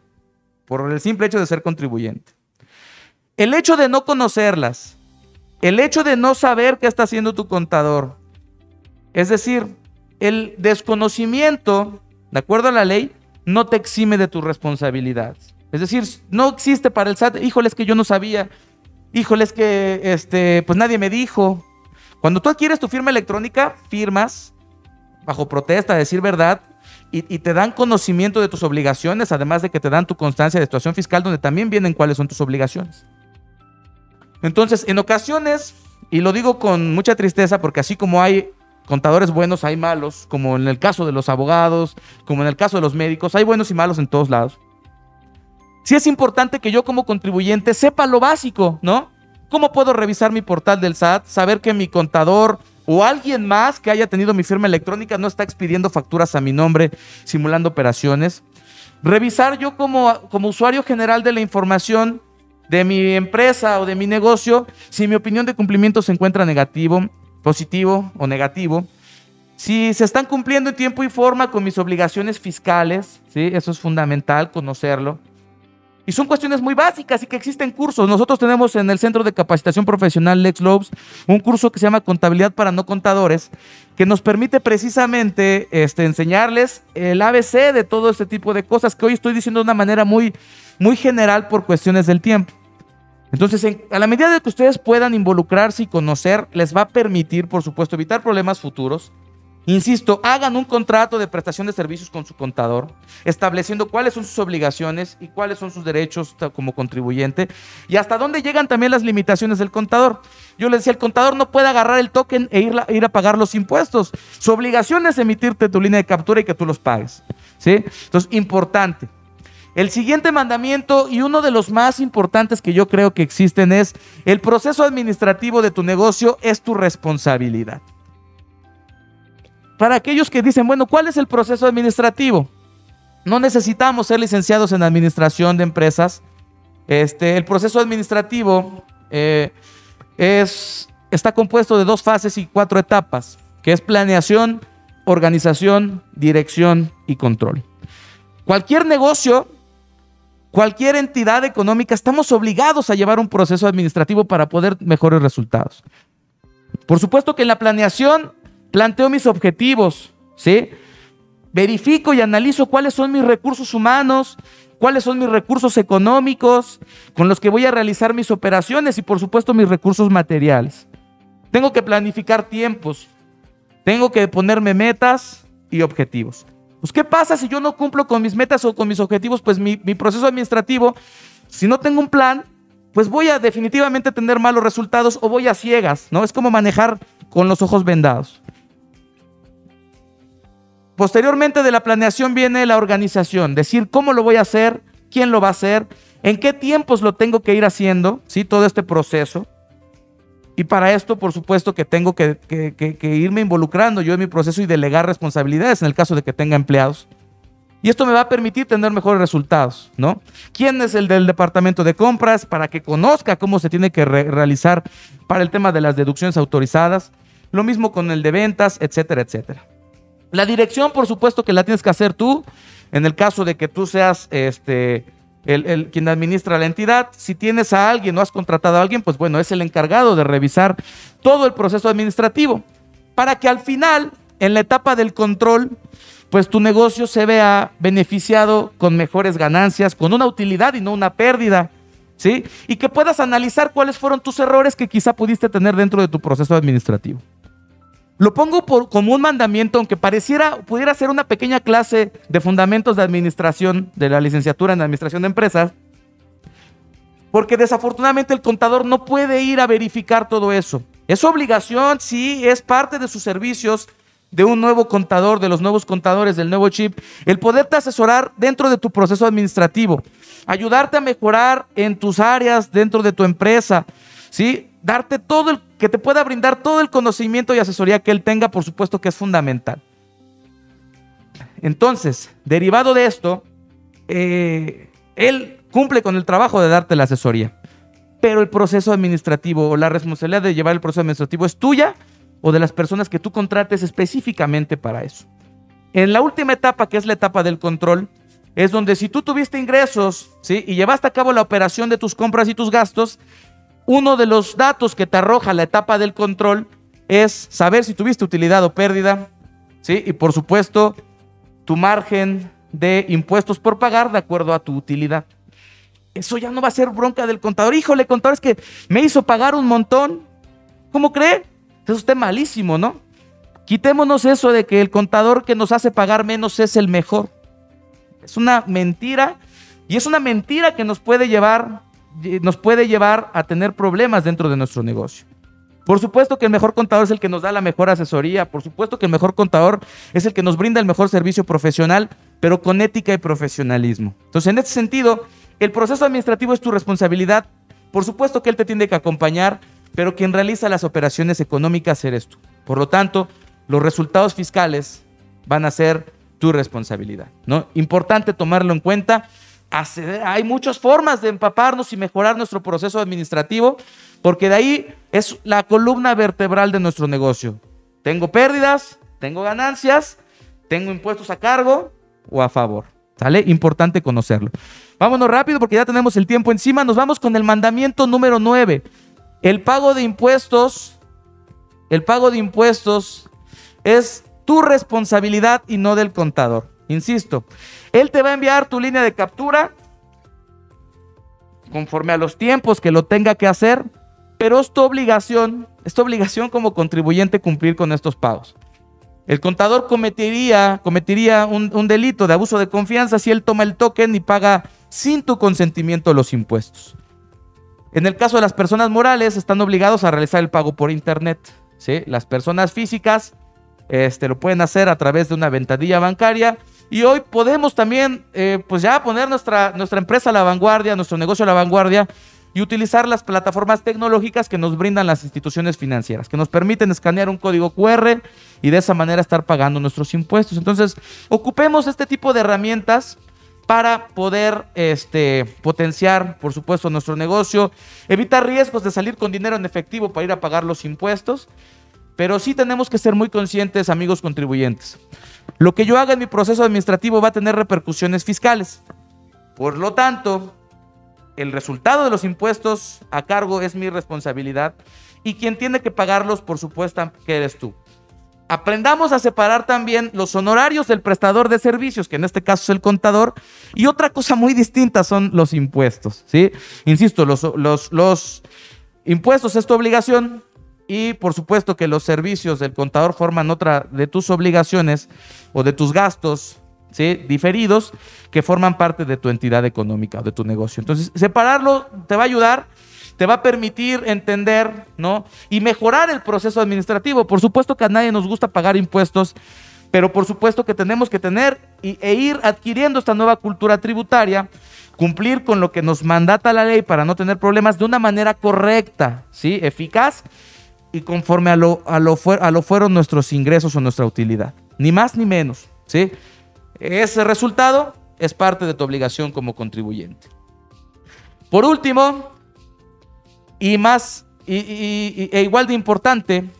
Por el simple hecho de ser contribuyente. El hecho de no conocerlas, el hecho de no saber qué está haciendo tu contador, es decir, el desconocimiento, de acuerdo a la ley, no te exime de tus responsabilidades. Es decir, no existe para el SAT, híjole, es que yo no sabía, híjole, es que pues nadie me dijo. Cuando tú adquieres tu firma electrónica, firmas bajo protesta, a decir verdad, y te dan conocimiento de tus obligaciones, además de que te dan tu constancia de situación fiscal, donde también vienen cuáles son tus obligaciones. Entonces, en ocasiones, y lo digo con mucha tristeza, porque así como hay contadores buenos, hay malos, como en el caso de los abogados, como en el caso de los médicos, hay buenos y malos en todos lados. Sí es importante que yo como contribuyente sepa lo básico, ¿no? ¿Cómo puedo revisar mi portal del SAT? Saber que mi contador o alguien más que haya tenido mi firma electrónica no está expidiendo facturas a mi nombre, simulando operaciones. Revisar yo como usuario general de la información de mi empresa o de mi negocio, si mi opinión de cumplimiento se encuentra negativo, positivo o negativo, si se están cumpliendo en tiempo y forma con mis obligaciones fiscales, ¿sí? Eso es fundamental conocerlo. Y son cuestiones muy básicas y que existen cursos. Nosotros tenemos en el Centro de Capacitación Profesional Lex Lobes un curso que se llama Contabilidad para no contadores, que nos permite precisamente enseñarles el ABC de todo este tipo de cosas que hoy estoy diciendo de una manera muy, muy general por cuestiones del tiempo. Entonces, a la medida de que ustedes puedan involucrarse y conocer, les va a permitir, por supuesto, evitar problemas futuros. Insisto, hagan un contrato de prestación de servicios con su contador, estableciendo cuáles son sus obligaciones y cuáles son sus derechos como contribuyente y hasta dónde llegan también las limitaciones del contador. Yo les decía, el contador no puede agarrar el token e ir a pagar los impuestos. Su obligación es emitirte tu línea de captura y que tú los pagues, ¿sí? Entonces, importante. El siguiente mandamiento, y uno de los más importantes que yo creo que existen, es: el proceso administrativo de tu negocio es tu responsabilidad. Para aquellos que dicen, bueno, ¿cuál es el proceso administrativo? No necesitamos ser licenciados en administración de empresas. El proceso administrativo está compuesto de 2 fases y 4 etapas, que es planeación, organización, dirección y control. Cualquier negocio, cualquier entidad económica, estamos obligados a llevar un proceso administrativo para poder mejores resultados. Por supuesto que en la planeación planteo mis objetivos, ¿sí? Verifico y analizo cuáles son mis recursos humanos, cuáles son mis recursos económicos con los que voy a realizar mis operaciones y, por supuesto, mis recursos materiales. Tengo que planificar tiempos, tengo que ponerme metas y objetivos. Pues, ¿qué pasa si yo no cumplo con mis metas o con mis objetivos? Pues mi proceso administrativo, si no tengo un plan, pues voy a definitivamente tener malos resultados o voy a ciegas, ¿no? Es como manejar con los ojos vendados. Posteriormente de la planeación viene la organización, decir cómo lo voy a hacer, quién lo va a hacer, en qué tiempos lo tengo que ir haciendo, ¿sí? Todo este proceso. Y para esto, por supuesto, que tengo que irme involucrando yo en mi proceso y delegar responsabilidades en el caso de que tenga empleados. Y esto me va a permitir tener mejores resultados, ¿no? ¿Quién es el del departamento de compras? Para que conozca cómo se tiene que realizar para el tema de las deducciones autorizadas. Lo mismo con el de ventas, etcétera, etcétera. La dirección, por supuesto, que la tienes que hacer tú, en el caso de que tú seas quien administra la entidad. Si tienes a alguien o has contratado a alguien, pues bueno, es el encargado de revisar todo el proceso administrativo, para que al final, en la etapa del control, pues tu negocio se vea beneficiado con mejores ganancias, con una utilidad y no una pérdida, ¿sí? Y que puedas analizar cuáles fueron tus errores que quizá pudiste tener dentro de tu proceso administrativo. Lo pongo como un mandamiento, aunque pudiera ser una pequeña clase de fundamentos de administración, de la licenciatura en administración de empresas, porque desafortunadamente el contador no puede ir a verificar todo eso. Es su obligación, sí, es parte de sus servicios de un nuevo contador, de los nuevos contadores, del nuevo chip, el poderte asesorar dentro de tu proceso administrativo, ayudarte a mejorar en tus áreas dentro de tu empresa, ¿sí? Darte que te pueda brindar todo el conocimiento y asesoría que él tenga, por supuesto que es fundamental. Entonces, derivado de esto, él cumple con el trabajo de darte la asesoría, pero el proceso administrativo o la responsabilidad de llevar el proceso administrativo es tuya o de las personas que tú contrates específicamente para eso. En la última etapa, que es la etapa del control, es donde si tú tuviste ingresos, ¿sí? Y llevaste a cabo la operación de tus compras y tus gastos, uno de los datos que te arroja la etapa del control es saber si tuviste utilidad o pérdida, ¿sí? Y por supuesto, tu margen de impuestos por pagar de acuerdo a tu utilidad. Eso ya no va a ser bronca del contador. Híjole, contador, es que me hizo pagar un montón. ¿Cómo cree? Eso está malísimo, ¿no? Quitémonos eso de que el contador que nos hace pagar menos es el mejor. Es una mentira, y es una mentira que nos puede llevar a tener problemas dentro de nuestro negocio. Por supuesto que el mejor contador es el que nos da la mejor asesoría, por supuesto que el mejor contador es el que nos brinda el mejor servicio profesional, pero con ética y profesionalismo. Entonces, en este sentido, el proceso administrativo es tu responsabilidad. Por supuesto que él te tiene que acompañar, pero quien realiza las operaciones económicas eres tú. Por lo tanto, los resultados fiscales van a ser tu responsabilidad, ¿no? Importante tomarlo en cuenta. Hay muchas formas de empaparnos y mejorar nuestro proceso administrativo, porque de ahí es la columna vertebral de nuestro negocio. Tengo pérdidas, tengo ganancias, tengo impuestos a cargo o a favor, ¿sale? Importante conocerlo. Vámonos rápido porque ya tenemos el tiempo encima. Nos vamos con el mandamiento número 9. El pago de impuestos es tu responsabilidad y no del contador. Insisto, él te va a enviar tu línea de captura conforme a los tiempos que lo tenga que hacer, pero es tu obligación como contribuyente cumplir con estos pagos. El contador cometería un delito de abuso de confianza si él toma el token y paga sin tu consentimiento los impuestos. En el caso de las personas morales, están obligados a realizar el pago por internet, ¿sí? Las personas físicas lo pueden hacer a través de una ventanilla bancaria. Y hoy podemos también pues ya poner nuestra empresa a la vanguardia, nuestro negocio a la vanguardia y utilizar las plataformas tecnológicas que nos brindan las instituciones financieras, que nos permiten escanear un código QR y de esa manera estar pagando nuestros impuestos. Entonces, ocupemos este tipo de herramientas para poder potenciar, por supuesto, nuestro negocio, evitar riesgos de salir con dinero en efectivo para ir a pagar los impuestos, pero sí tenemos que ser muy conscientes, amigos contribuyentes. Lo que yo haga en mi proceso administrativo va a tener repercusiones fiscales. Por lo tanto, el resultado de los impuestos a cargo es mi responsabilidad y quien tiene que pagarlos, por supuesto, que eres tú. Aprendamos a separar también los honorarios del prestador de servicios, que en este caso es el contador, y otra cosa muy distinta son los impuestos, ¿sí? Insisto, los impuestos es tu obligación y por supuesto que los servicios del contador forman otra de tus obligaciones o de tus gastos, ¿sí? Diferidos, que forman parte de tu entidad económica o de tu negocio. Entonces, separarlo te va a ayudar, te va a permitir entender, ¿no? Y mejorar el proceso administrativo. Por supuesto que a nadie nos gusta pagar impuestos, pero por supuesto que tenemos que tener e ir adquiriendo esta nueva cultura tributaria, cumplir con lo que nos mandata la ley para no tener problemas de una manera correcta, ¿sí? Eficaz y conforme a lo fueron nuestros ingresos o nuestra utilidad. Ni más ni menos, ¿sí? Ese resultado es parte de tu obligación como contribuyente. Por último, e igual de importante,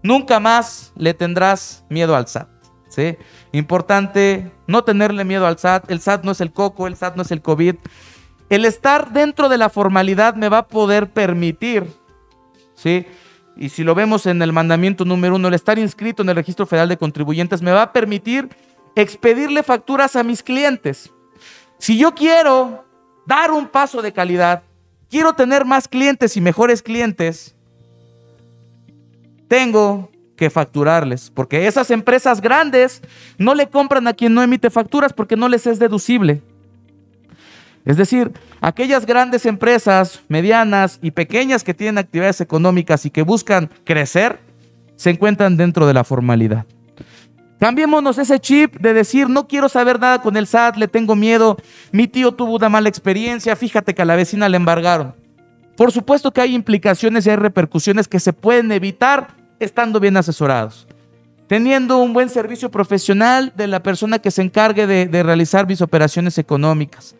nunca más le tendrás miedo al SAT, ¿sí? Importante no tenerle miedo al SAT. El SAT no es el coco, el SAT no es el COVID. El estar dentro de la formalidad me va a poder permitir, ¿sí? Y si lo vemos en el mandamiento número 1, el estar inscrito en el Registro Federal de Contribuyentes me va a permitir expedirle facturas a mis clientes. Si yo quiero dar un paso de calidad, quiero tener más clientes y mejores clientes, tengo que facturarles, porque esas empresas grandes no le compran a quien no emite facturas porque no les es deducible. Es decir, aquellas grandes empresas, medianas y pequeñas que tienen actividades económicas y que buscan crecer, se encuentran dentro de la formalidad. Cambiémonos ese chip de decir, no quiero saber nada con el SAT, le tengo miedo, mi tío tuvo una mala experiencia, fíjate que a la vecina le embargaron. Por supuesto que hay implicaciones y hay repercusiones que se pueden evitar estando bien asesorados, teniendo un buen servicio profesional de la persona que se encargue de realizar mis operaciones económicas.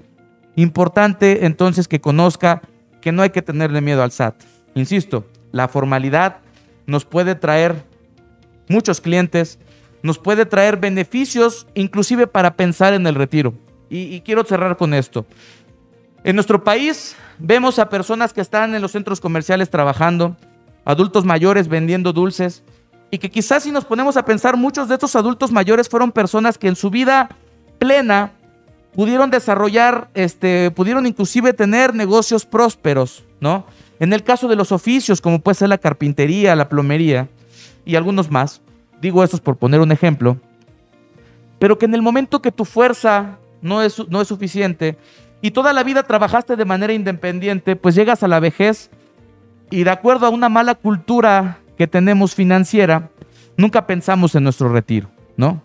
Importante entonces que conozca que no hay que tenerle miedo al SAT. Insisto, la formalidad nos puede traer muchos clientes, nos puede traer beneficios, inclusive para pensar en el retiro. Y quiero cerrar con esto. En nuestro país vemos a personas que están en los centros comerciales trabajando, adultos mayores vendiendo dulces, y que quizás si nos ponemos a pensar, muchos de estos adultos mayores fueron personas que en su vida plena pudieron desarrollar, pudieron inclusive tener negocios prósperos, ¿no? En el caso de los oficios, como puede ser la carpintería, la plomería y algunos más, digo estos por poner un ejemplo, pero que en el momento que tu fuerza no es suficiente y toda la vida trabajaste de manera independiente, pues llegas a la vejez y de acuerdo a una mala cultura que tenemos financiera, nunca pensamos en nuestro retiro, ¿no?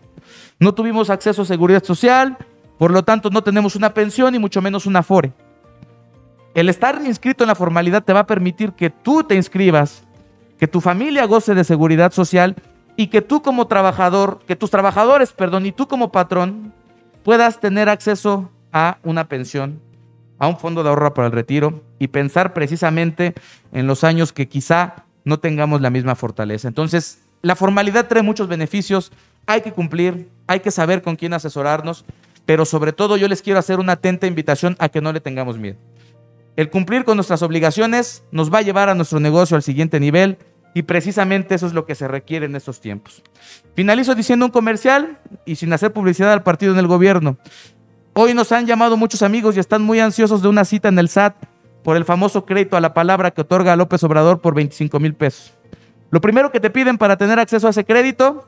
No tuvimos acceso a seguridad social, por lo tanto no tenemos una pensión y mucho menos una Afore. El estar inscrito en la formalidad te va a permitir que tú te inscribas, que tu familia goce de seguridad social y que tú como trabajador, que tus trabajadores, y tú como patrón puedas tener acceso a una pensión, a un fondo de ahorro para el retiro y pensar precisamente en los años que quizá no tengamos la misma fortaleza. Entonces, la formalidad trae muchos beneficios, hay que cumplir, hay que saber con quién asesorarnos, pero sobre todo yo les quiero hacer una atenta invitación a que no le tengamos miedo. El cumplir con nuestras obligaciones nos va a llevar a nuestro negocio al siguiente nivel y precisamente eso es lo que se requiere en estos tiempos. Finalizo diciendo un comercial y sin hacer publicidad al partido en el gobierno. Hoy nos han llamado muchos amigos y están muy ansiosos de una cita en el SAT por el famoso crédito a la palabra que otorga López Obrador por 25,000 pesos. Lo primero que te piden para tener acceso a ese crédito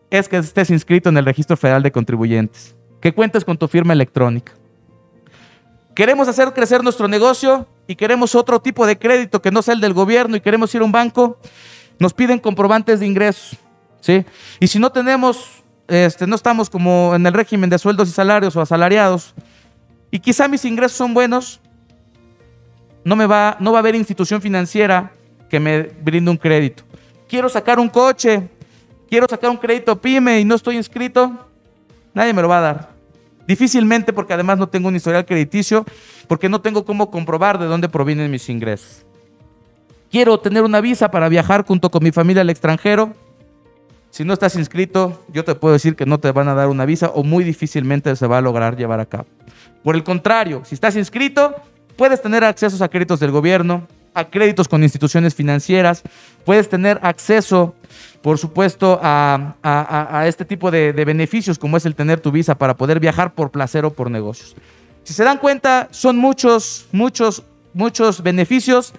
es que estés inscrito en el Registro Federal de Contribuyentes, que cuentes con tu firma electrónica. Queremos hacer crecer nuestro negocio y queremos otro tipo de crédito que no sea el del gobierno y queremos ir a un banco, nos piden comprobantes de ingresos, ¿sí? Y si no tenemos, no estamos como en el régimen de sueldos y salarios o asalariados, y quizá mis ingresos son buenos, no va a haber institución financiera que me brinde un crédito. Quiero sacar un coche, quiero sacar un crédito PYME y no estoy inscrito, nadie me lo va a dar. Difícilmente, porque además no tengo un historial crediticio, porque no tengo cómo comprobar de dónde provienen mis ingresos. Quiero tener una visa para viajar junto con mi familia al extranjero. Si no estás inscrito, yo te puedo decir que no te van a dar una visa o muy difícilmente se va a lograr llevar a cabo. Por el contrario, si estás inscrito, puedes tener acceso a créditos del gobierno, a créditos con instituciones financieras, puedes tener acceso, por supuesto, a este tipo de beneficios como es el tener tu visa para poder viajar por placer o por negocios. Si se dan cuenta, son muchos beneficios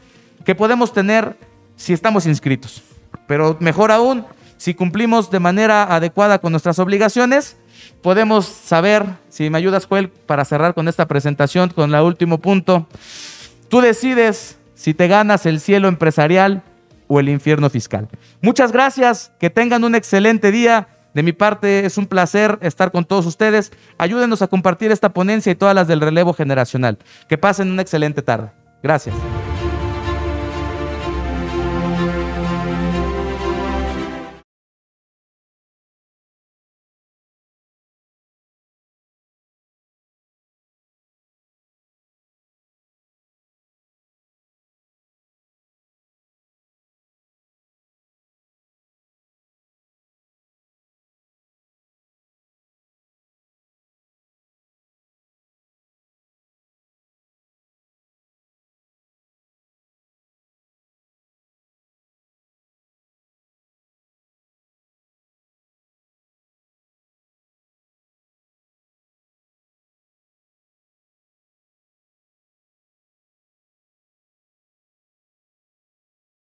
que podemos tener si estamos inscritos. Pero mejor aún, si cumplimos de manera adecuada con nuestras obligaciones, podemos saber, si me ayudas, Joel, para cerrar con esta presentación, con el último punto, tú decides si te ganas el cielo empresarial o el infierno fiscal. Muchas gracias, que tengan un excelente día. De mi parte es un placer estar con todos ustedes. Ayúdenos a compartir esta ponencia y todas las del relevo generacional. Que pasen una excelente tarde. Gracias.